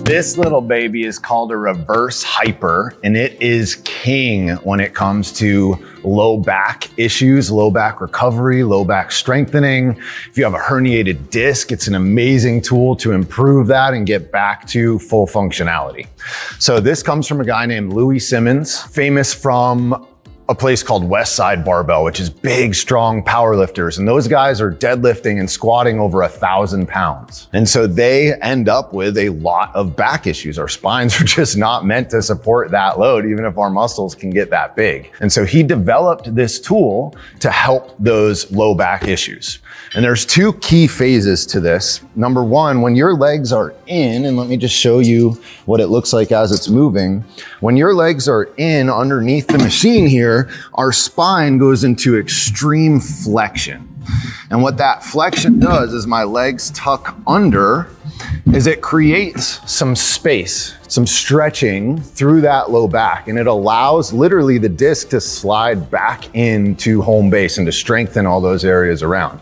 This little baby is called a reverse hyper, and it is king when it comes to low back issues, low back recovery, low back strengthening. If you have a herniated disc, it's an amazing tool to improve that and get back to full functionality. So this comes from a guy named Louie Simmons, famous from a place called Westside Barbell, which is big, strong power lifters. And those guys are deadlifting and squatting over 1,000 pounds. And so they end up with a lot of back issues. Our spines are just not meant to support that load, even if our muscles can get that big. And so he developed this tool to help those low back issues. And there's two key phases to this. Number one, when your legs are in, and let me just show you what it looks like as it's moving. When your legs are in underneath the machine here, our spine goes into extreme flexion. And what that flexion does is my legs tuck under, is it creates some space, some stretching through that low back, and it allows literally the disc to slide back into home base and to strengthen all those areas around.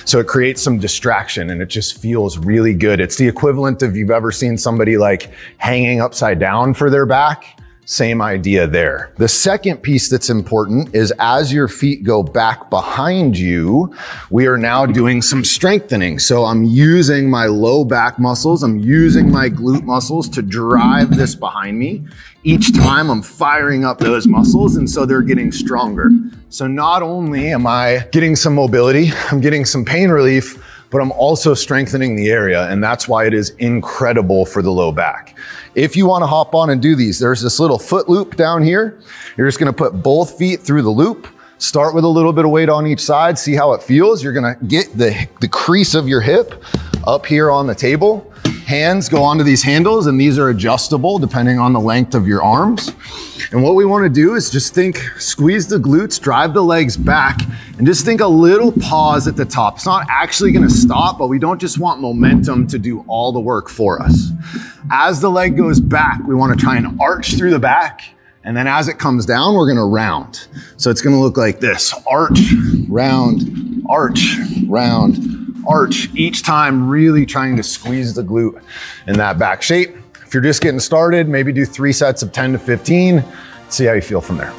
So it creates some distraction and it just feels really good. It's the equivalent of you've ever seen somebody like hanging upside down for their back. Same idea there. The second piece that's important is as your feet go back behind you, we are now doing some strengthening. So I'm using my low back muscles, I'm using my glute muscles to drive this behind me. Each time I'm firing up those muscles, and so they're getting stronger. So not only am I getting some mobility, I'm getting some pain relief, but I'm also strengthening the area, and that's why it is incredible for the low back. If you wanna hop on and do these, there's this little foot loop down here. You're just gonna put both feet through the loop, start with a little bit of weight on each side, see how it feels. You're gonna get the crease of your hip up here on the table. Hands go onto these handles, and these are adjustable depending on the length of your arms. And what we wanna do is just think, squeeze the glutes, drive the legs back, and just think a little pause at the top. It's not actually gonna stop, but we don't just want momentum to do all the work for us. As the leg goes back, we wanna try and arch through the back, and then as it comes down, we're gonna round. So it's gonna look like this: arch, round, arch, round, arch. Each time really trying to squeeze the glute in that back shape. If you're just getting started, maybe do 3 sets of 10 to 15, see how you feel from there.